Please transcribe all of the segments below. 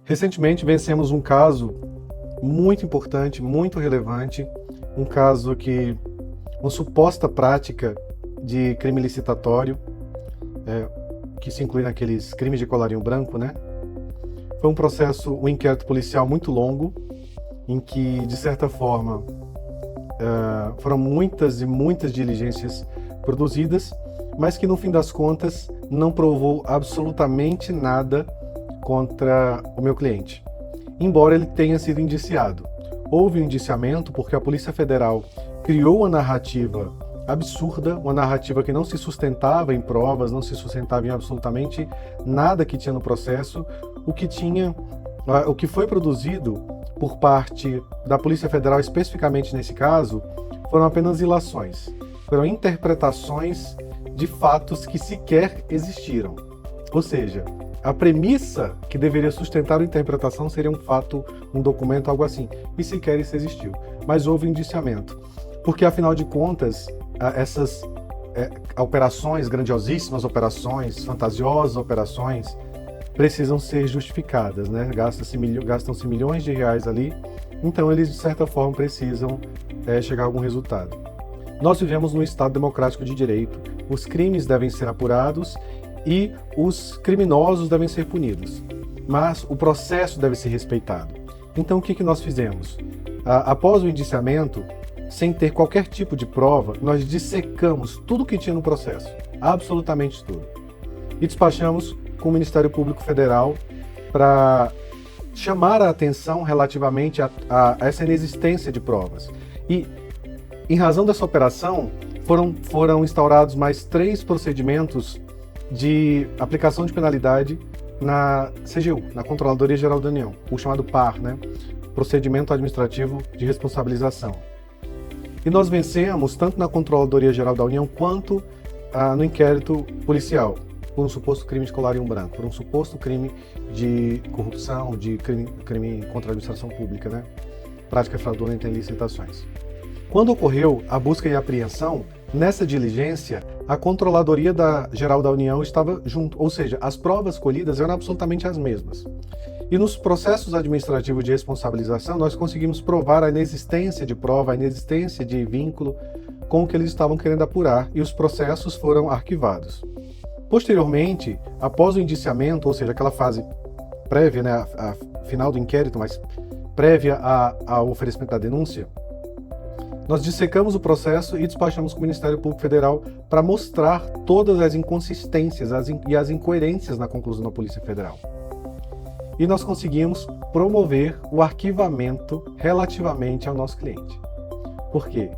Recentemente vencemos um caso muito importante, muito relevante, um caso que uma suposta prática de crime licitatório, que se inclui naqueles crimes de colarinho branco, né? Foi um inquérito policial muito longo, em que, de certa forma, foram muitas e muitas diligências produzidas, mas que, no fim das contas, não provou absolutamente nada contra o meu cliente, embora ele tenha sido indiciado. Houve um indiciamento porque a Polícia Federal criou uma narrativa absurda, uma narrativa que não se sustentava em provas, não se sustentava em absolutamente nada que tinha no processo. O que foi produzido por parte da Polícia Federal, especificamente nesse caso, foram apenas ilações, foram interpretações de fatos que sequer existiram. Ou seja, a premissa que deveria sustentar a interpretação seria um fato, um documento, algo assim, e sequer isso existiu. Mas houve indiciamento, porque afinal de contas, essas operações, grandiosíssimas operações, fantasiosas operações, precisam ser justificadas, né? Gastam-se milhões de reais ali, então eles de certa forma precisam chegar a algum resultado. Nós vivemos num Estado democrático de direito, os crimes devem ser apurados e os criminosos devem ser punidos, mas o processo deve ser respeitado. Então o que nós fizemos? Após o indiciamento, sem ter qualquer tipo de prova, nós dissecamos tudo que tinha no processo, absolutamente tudo, e despachamos com o Ministério Público Federal para chamar a atenção relativamente a essa inexistência de provas. E, em razão dessa operação, foram instaurados mais 3 procedimentos de aplicação de penalidade na CGU, na Controladoria Geral da União, o chamado PAR, né? Procedimento Administrativo de Responsabilização. E nós vencemos tanto na Controladoria Geral da União quanto no inquérito policial, por um suposto crime de colarinho branco, por um suposto crime de corrupção, de crime contra a administração pública, né? Prática fraudulenta em licitações. Quando ocorreu a busca e a apreensão, nessa diligência, a Controladoria Geral da União estava junto, ou seja, as provas colhidas eram absolutamente as mesmas. E nos processos administrativos de responsabilização, nós conseguimos provar a inexistência de prova, a inexistência de vínculo com o que eles estavam querendo apurar, e os processos foram arquivados. Posteriormente, após o indiciamento, ou seja, aquela fase prévia, né, a final do inquérito, mas prévia ao oferecimento da denúncia, nós dissecamos o processo e despachamos com o Ministério Público Federal para mostrar todas as inconsistências e as incoerências na conclusão da Polícia Federal. E nós conseguimos promover o arquivamento relativamente ao nosso cliente. Por quê?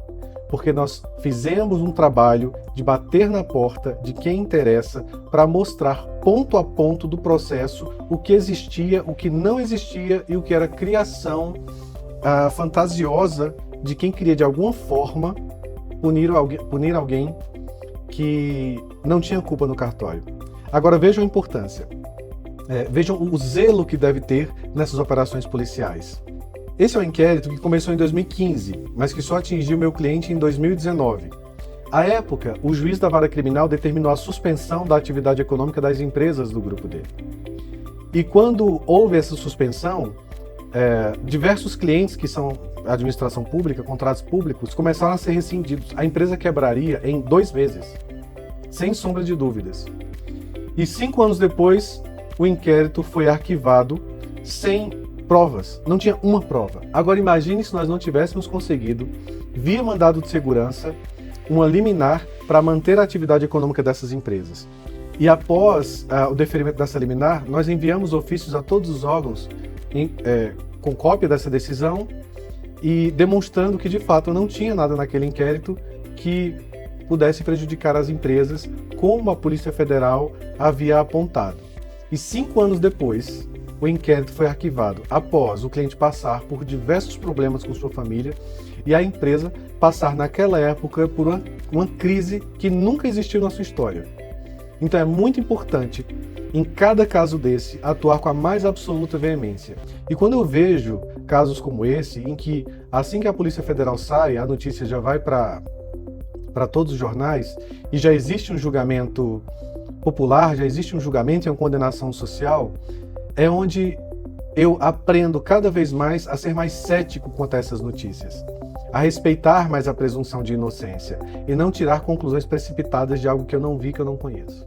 Porque nós fizemos um trabalho de bater na porta de quem interessa para mostrar ponto a ponto do processo o que existia, o que não existia e o que era criação fantasiosa de quem queria de alguma forma punir alguém que não tinha culpa no cartório. Agora vejam a importância, vejam o zelo que deve ter nessas operações policiais. Esse é um inquérito que começou em 2015, mas que só atingiu meu cliente em 2019. À época, o juiz da vara criminal determinou a suspensão da atividade econômica das empresas do grupo dele. E quando houve essa suspensão, diversos clientes que são administração pública, contratos públicos, começaram a ser rescindidos. A empresa quebraria em 2 meses, sem sombra de dúvidas. E 5 anos depois, o inquérito foi arquivado sem provas, não tinha uma prova. Agora imagine se nós não tivéssemos conseguido, via mandado de segurança, uma liminar para manter a atividade econômica dessas empresas. E após o deferimento dessa liminar, nós enviamos ofícios a todos os órgãos com cópia dessa decisão e demonstrando que de fato não tinha nada naquele inquérito que pudesse prejudicar as empresas, como a Polícia Federal havia apontado. E 5 anos depois, o inquérito foi arquivado, após o cliente passar por diversos problemas com sua família e a empresa passar naquela época por uma crise que nunca existiu na sua história. Então é muito importante, em cada caso desse, atuar com a mais absoluta veemência. E quando eu vejo casos como esse, em que assim que a Polícia Federal sai, a notícia já vai para todos os jornais e já existe um julgamento popular, já existe um julgamento e uma condenação social, é onde eu aprendo cada vez mais a ser mais cético quanto a essas notícias, a respeitar mais a presunção de inocência e não tirar conclusões precipitadas de algo que eu não vi, que eu não conheço.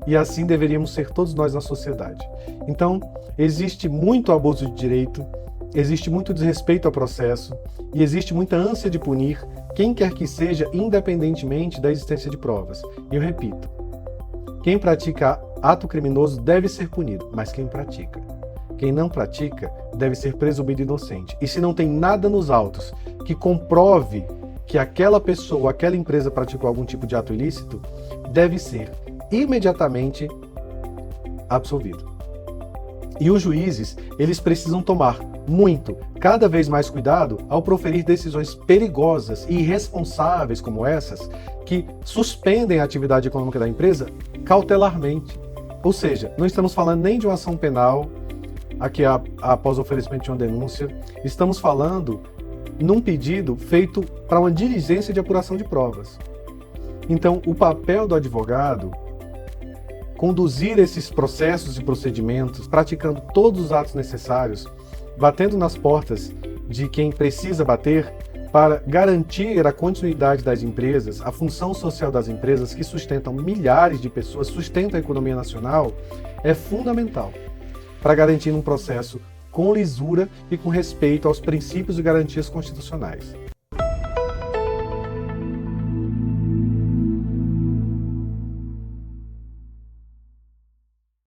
E assim deveríamos ser todos nós na sociedade. Então, existe muito abuso de direito, existe muito desrespeito ao processo e existe muita ânsia de punir quem quer que seja, independentemente da existência de provas. E eu repito, quem pratica ato criminoso deve ser punido, mas quem pratica. Quem não pratica deve ser presumido inocente. E se não tem nada nos autos que comprove que aquela pessoa, aquela empresa praticou algum tipo de ato ilícito, deve ser imediatamente absolvido. E os juízes, eles precisam tomar cada vez mais cuidado ao proferir decisões perigosas e irresponsáveis como essas, que suspendem a atividade econômica da empresa cautelarmente. Ou seja, não estamos falando nem de uma ação penal, aqui após o oferecimento de uma denúncia, estamos falando num pedido feito para uma diligência de apuração de provas. Então, o papel do advogado conduzir esses processos e procedimentos, praticando todos os atos necessários, batendo nas portas de quem precisa bater para garantir a continuidade das empresas, a função social das empresas que sustentam milhares de pessoas, sustentam a economia nacional, é fundamental para garantir um processo com lisura e com respeito aos princípios e garantias constitucionais.